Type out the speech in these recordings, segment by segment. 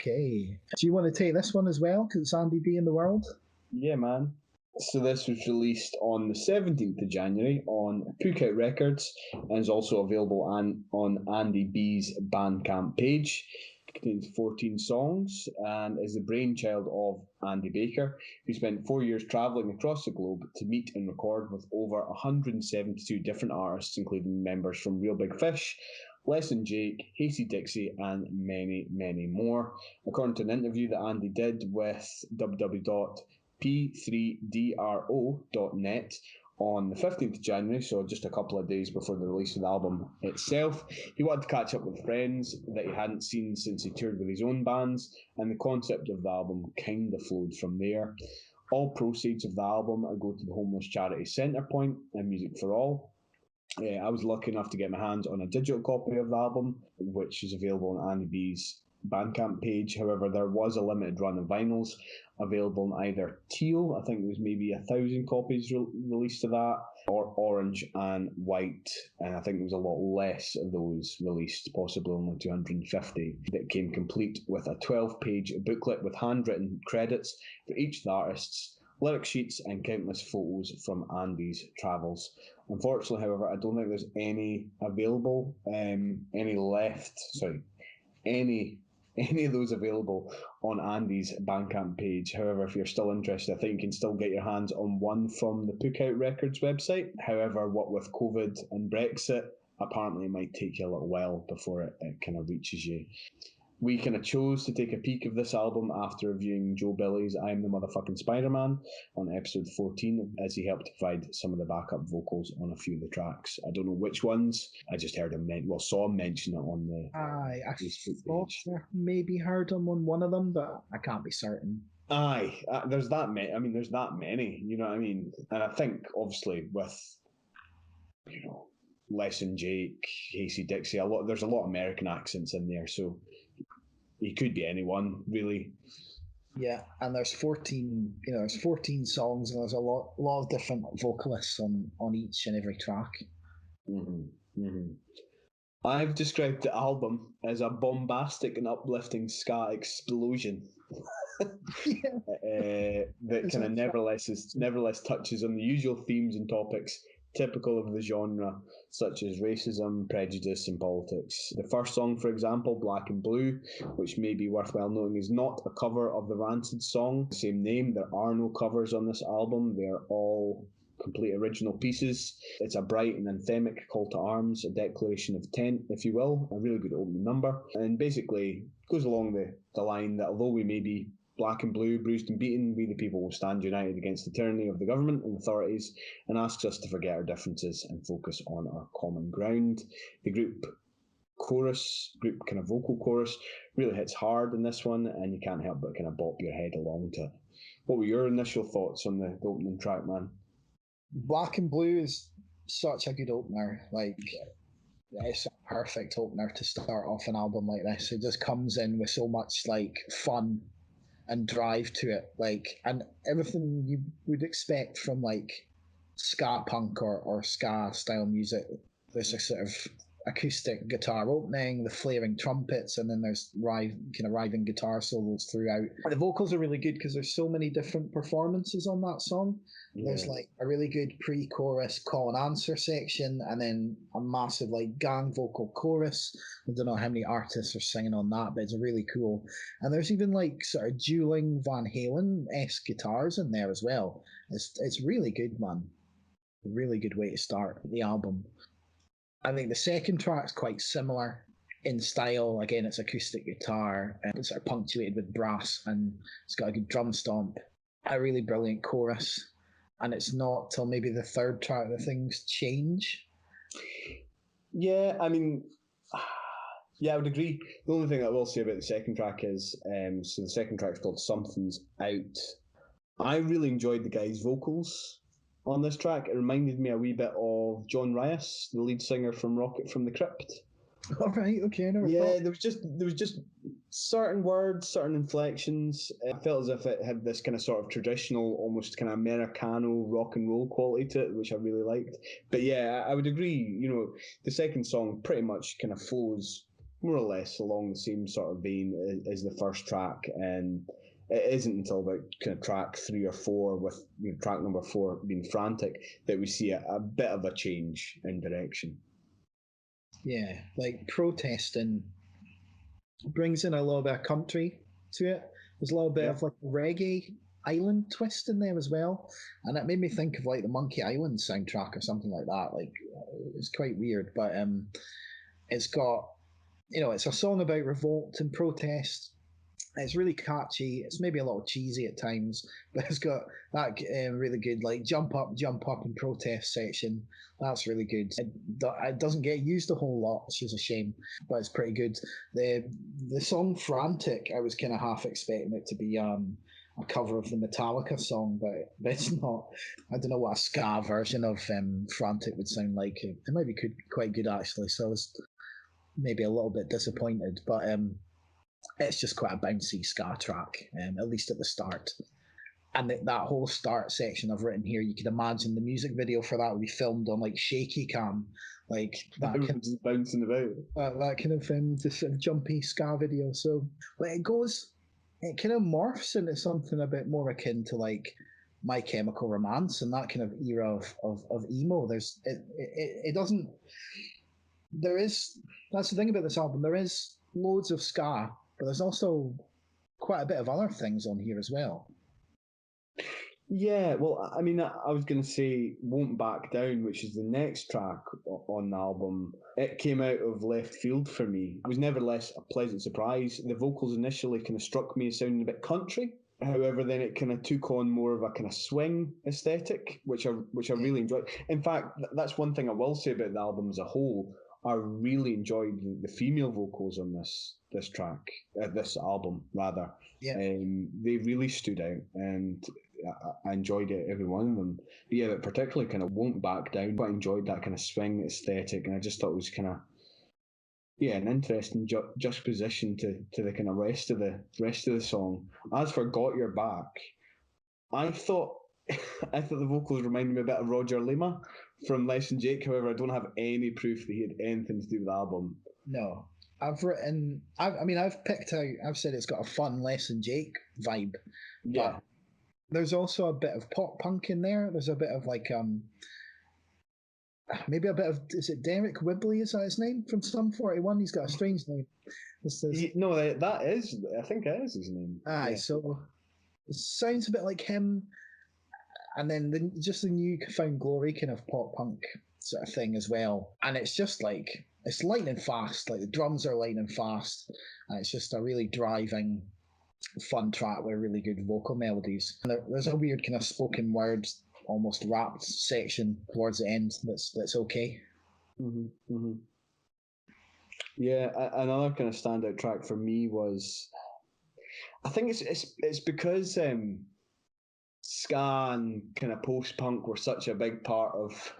Okay. Do you want to take this one as well? Because it's Andy B in the world. Yeah, man. So this was released on the 17th of January on Pookout Records and is also available on Andy B's Bandcamp page. It contains 14 songs and is the brainchild of Andy Baker, who spent 4 years travelling across the globe to meet and record with over 172 different artists, including members from Real Big Fish, Less Than Jake, Hasty Dixie, and many, many more. According to an interview that Andy did with www.p3dro.net on the 15th of January, so just a couple of days before the release of the album itself, he wanted to catch up with friends that he hadn't seen since he toured with his own bands, and the concept of the album kind of flowed from there. All proceeds of the album go to the homeless charity Centrepoint and Music for All. I was lucky enough to get my hands on a digital copy of the album, which is available on Andy B's Bandcamp page. However, there was a limited run of vinyls available in either teal, I think it was maybe 1,000 copies released of that, or orange and white, and I think there was a lot less of those released, possibly only 250, that came complete with a 12-page booklet with handwritten credits for each of the artists, lyric sheets, and countless photos from Andy's travels. Unfortunately, however, I don't think there's any available, any of those available on Andy's Bandcamp page. However, if you're still interested, I think you can still get your hands on one from the Pookout Records website. However, what with COVID and Brexit, apparently it might take you a little while before it kind of reaches you. We kind of chose to take a peek of this album after reviewing Joe Billy's I'm the Motherfucking Spider-Man on episode 14, as he helped provide some of the backup vocals on a few of the tracks. I don't know which ones. I just heard him saw him mention it on the I thought maybe heard him on one of them, but I can't be certain. Aye, there's that many. I mean, there's that many. You know what I mean? And I think obviously with Less Than Jake, Hasty Dixie, there's a lot of American accents in there, so he could be anyone, really. Yeah, and there's 14, there's 14 songs, and there's a lot of different vocalists on each and every track. Mm-hmm. Mm-hmm. I've described the album as a bombastic and uplifting ska explosion. That kind of nevertheless touches on the usual themes and topics typical of the genre, such as racism, prejudice, and politics. The first song, for example, Black and Blue, which may be worthwhile noting, is not a cover of the Rancid song, same name. There are no covers on this album. They are all complete original pieces. It's a bright and anthemic call to arms, a declaration of intent, if you will, a really good opening number, and basically goes along the line that although we may be black and blue, bruised and beaten, we the people will stand united against the tyranny of the government and authorities, and asks us to forget our differences and focus on our common ground. The group kind of vocal chorus really hits hard in this one, and you can't help but kind of bop your head along to it. What were your initial thoughts on the opening track, man? Black and Blue is such a good opener. It's a perfect opener to start off an album like this. It just comes in with so much fun and drive to it, and everything you would expect from ska punk or ska style music. There's a sort of acoustic guitar opening, the flaring trumpets, and then there's riving guitar solos throughout. The vocals are really good because there's so many different performances on that song. Yeah. There's a really good pre-chorus call and answer section, and then a massive gang vocal chorus. I don't know how many artists are singing on that, but it's really cool. And there's even sort of dueling Van Halen-esque guitars in there as well. It's really good, man. A really good way to start the album. I think the second track's quite similar in style. Again, it's acoustic guitar, and it's sort of punctuated with brass, and it's got a good drum stomp, a really brilliant chorus, and it's not till maybe the third track that things change. Yeah, I mean, I would agree. The only thing I will say about the second track is, so the second track's called Something's Out. I really enjoyed the guy's vocals on this track. It reminded me a wee bit of John Rias, the lead singer from Rocket from the Crypt. All right, okay. There was just certain words, certain inflections. It felt as if it had this kind of sort of traditional, almost kind of Americano rock and roll quality to it, which I really liked. But yeah, I would agree. The second song pretty much kind of flows more or less along the same sort of vein as the first track, and it isn't until about kind of track 3 or 4, with track number 4 being Frantic, that we see a bit of a change in direction. Yeah, like Protesting brings in a little bit of country to it. There's a little bit of like reggae island twist in there as well, and it made me think of like the Monkey Island soundtrack or something like that. Like it's quite weird, but it's got, it's a song about revolt and protest. It's really catchy. It's maybe a little cheesy at times, but it's got that really good like jump up and protest section. That's really good. It doesn't get used a whole lot, which is a shame, but it's pretty good. The song Frantic, I was kind of half expecting it to be a cover of the Metallica song, but it's not. I don't know what a ska version of Frantic would sound like. It might be quite good actually. So I was maybe a little bit disappointed, but it's just quite a bouncy ska track, at least at the start. And that whole start section I've written here, you could imagine the music video for that would be filmed on like shaky cam, like that kind of just bouncing about. That kind of just sort of jumpy ska video. So like it kind of morphs into something a bit more akin to like My Chemical Romance and that kind of era of emo. It doesn't. That's the thing about this album. There is loads of ska, but there's also quite a bit of other things on here as well. Yeah, well, I mean, I was going to say Won't Back Down, which is the next track on the album. It came out of left field for me. It was nevertheless a pleasant surprise. The vocals initially kind of struck me as sounding a bit country. However, then it kind of took on more of a kind of swing aesthetic, which I really enjoyed. In fact, that's one thing I will say about the album as a whole. I really enjoyed the female vocals on this track, this album rather. Yeah. They really stood out, and I enjoyed it, every one of them. But yeah, but particularly kind of Won't Back Down. I enjoyed that kind of swing aesthetic, and I just thought it was kind of an interesting juxtaposition to the kind of rest of the song. As for Got Your Back, I thought I thought the vocals reminded me a bit of Roger Lima from Less Than Jake. However, I don't have any proof that he had anything to do with the album. No, I've picked out. I've said it's got a fun Less Than Jake vibe. Yeah. But there's also a bit of pop punk in there. There's a bit of like maybe a bit of, is it Derek Whibley? Is that his name from Sum 41? He's got a strange name. No, that is. I think it is his name. Aye, yeah. So it sounds a bit like him. And then just the new found glory kind of pop punk sort of thing as well. And it's just like, it's lightning fast. Like the drums are lightning fast. And it's just a really driving, fun track with really good vocal melodies. And there's a weird kind of spoken word, almost rapped section towards the end that's okay. Mm-hmm, mm-hmm. Yeah, another kind of standout track for me was, I think it's because ska and kind of post-punk were such a big part of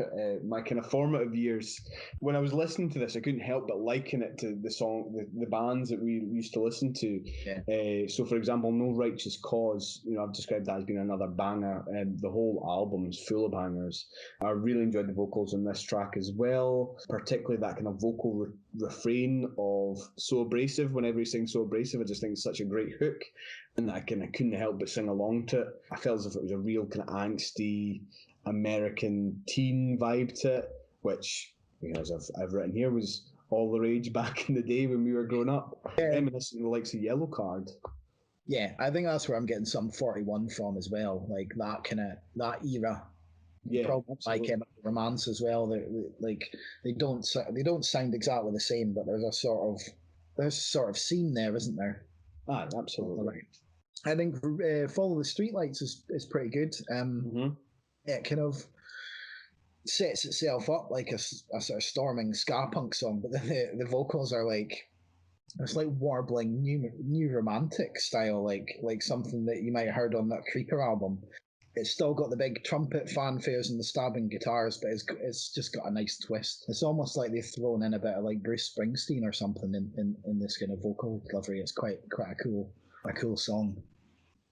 my kind of formative years. When I was listening to this, I couldn't help but liken it to the song, the bands that we used to listen to. Yeah. So, for example, No Righteous Cause, I've described that as being another banger, and the whole album's full of bangers. I really enjoyed the vocals on this track as well, particularly that kind of vocal refrain of So Abrasive. Whenever he sings So Abrasive, I just think it's such a great hook. And I kind of couldn't help but sing along to it. I felt as if it was a real kind of angsty American teen vibe to it, which, as I've written here, was all the rage back in the day when we were growing up. Reminiscent of the likes of Yellow Card. Yeah, I think that's where I'm getting Sum 41 from as well, like that era. Yeah, probably My Chemical Romance as well. They don't sound exactly the same, but there's a sort of scene there, isn't there? Ah, absolutely. Right. I think Follow the Streetlights is pretty good. It kind of sets itself up like a sort of storming ska punk song, but then the vocals are like, it's like warbling new romantic style, like something that you might have heard on that Creeper album. It's still got the big trumpet fanfares and the stabbing guitars, but it's just got a nice twist. It's almost like they've thrown in a bit of like Bruce Springsteen or something in this kind of vocal delivery. It's quite a cool song.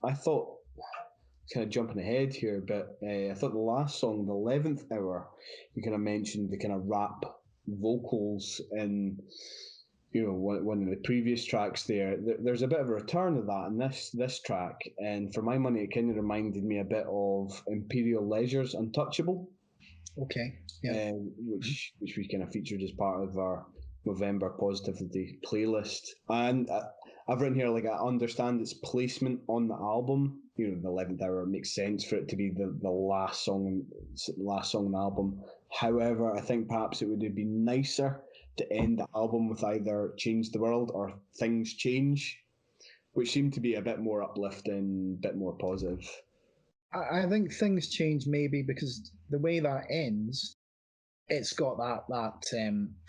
I thought, kind of jumping ahead here, but I thought the last song, the 11th Hour, you kind of mentioned the kind of rap vocals and one of the previous tracks there. There's a bit of a return of that in this track, and for my money, it kind of reminded me a bit of Imperial Leisure's Untouchable. Okay. Yeah. Which we kind of featured as part of our November Positivity playlist. And I've written here, like, I understand its placement on the album. The 11th Hour makes sense for it to be the last song on the album. However, I think perhaps it would have been nicer to end the album with either Change the World or Things Change, which seemed to be a bit more uplifting, a bit more positive. I think Things Change maybe because the way that ends, it's got that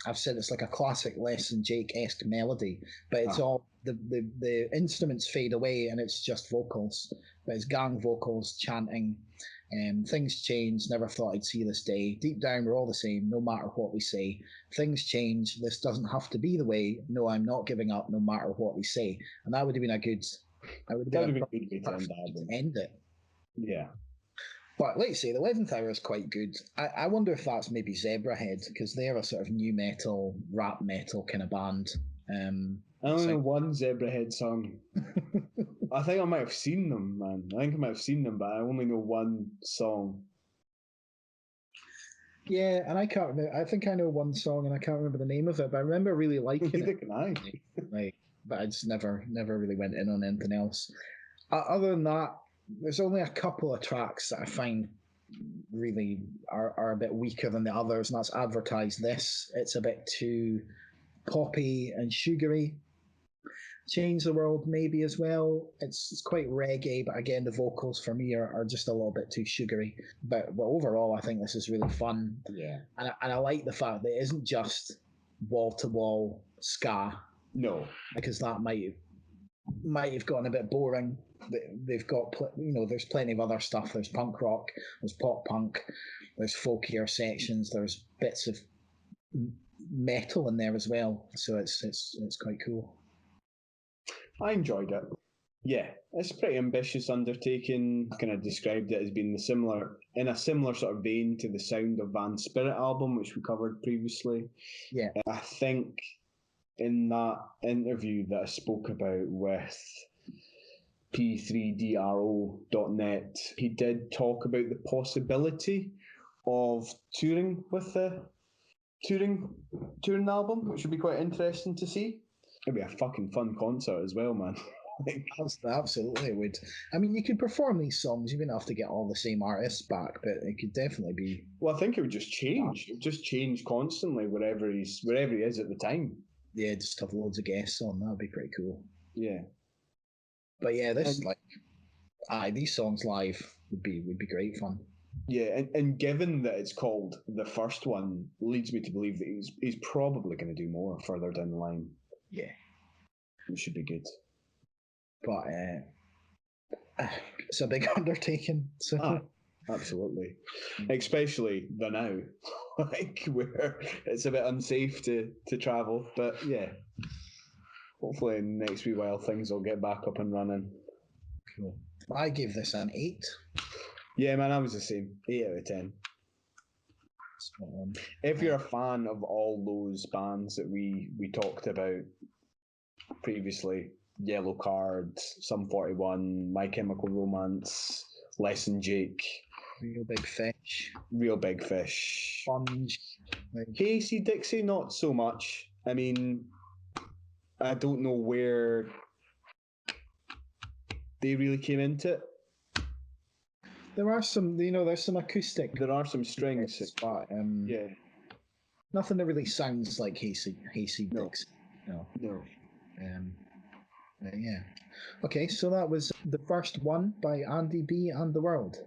I've said it's like a classic Less Than Jake-esque melody, but it's all the instruments fade away and it's just vocals, but it's gang vocals chanting. Things change, never thought I'd see this day. Deep down, we're all the same, no matter what we say. Things change, this doesn't have to be the way. No, I'm not giving up, no matter what we say. And that would have been a good. That would have been a good way to end it. Yeah. But like you say, the 11th Hour is quite good. I wonder if that's maybe Zebrahead, because they're a sort of new metal, rap metal kind of band. I only know one Zebrahead song. I think I might have seen them, man. I think I might have seen them, but I only know one song. Yeah, and I can't remember. I think I know one song, and I can't remember the name of it, but I remember really liking it. Can I? But I just never really went in on anything else. Other than that, there's only a couple of tracks that I find really are a bit weaker than the others, and that's Advertise This. It's a bit too poppy and sugary. Change the World maybe as well. It's quite reggae, but again, the vocals for me are just a little bit too sugary. But overall, I think this is really fun. Yeah. And I like the fact that it isn't just wall-to-wall ska. No. Because that might have gotten a bit boring. They've got, there's plenty of other stuff. There's punk rock, there's pop punk, there's folkier sections, there's bits of metal in there as well. So it's quite cool. I enjoyed it. Yeah, it's a pretty ambitious undertaking. Kind of described it as being in a similar sort of vein to the Sound of Van Spirit album, which we covered previously. Yeah. I think in that interview that I spoke about with p3dro.net, he did talk about the possibility of touring with the touring album, which would be quite interesting to see. It'd be a fucking fun concert as well, man. Absolutely would. I mean, you could perform these songs. You wouldn't have to get all the same artists back, but it could definitely be. Well, I think it would just change. It would just change constantly wherever he is at the time. Yeah, just have loads of guests on. That would be pretty cool. Yeah. But yeah, these songs live would be great fun. Yeah, and given that it's called the first one, leads me to believe that he's probably going to do more further down the line. Yeah. It should be good. But it's a big undertaking. So. Absolutely. Especially the now. Where it's a bit unsafe to travel. But yeah. Hopefully in the next wee while things will get back up and running. Cool. I gave this an 8. Yeah, man, I was the same. 8 out of 10. If you're a fan of all those bands that we talked about previously, Yellow Card, Sum 41, My Chemical Romance, Less Than Jake, Real Big Fish, Sponge, Casey Dixie, not so much. I mean, I don't know where they really came into it. There are some, there's some acoustic. There are some strings, but yeah, nothing that really sounds like Casey Dixie. No. Yeah. Okay, so that was the first one by Andy B and the World.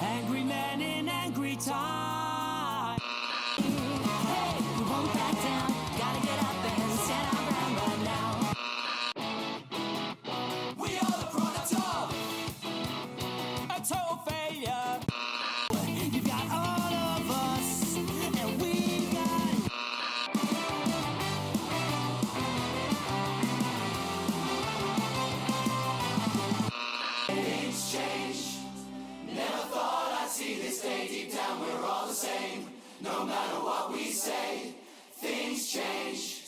Angry man in angry time. Hey, we won't back down. Gotta get up and stand our ground right now. We are the product of a total failure. You same. No matter what we say, things change.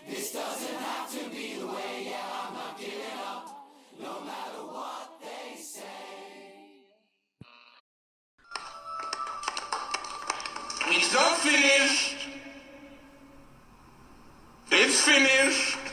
This doesn't have to be the way. Yeah, I'm not giving up. No matter what they say. It's not finished. It's finished.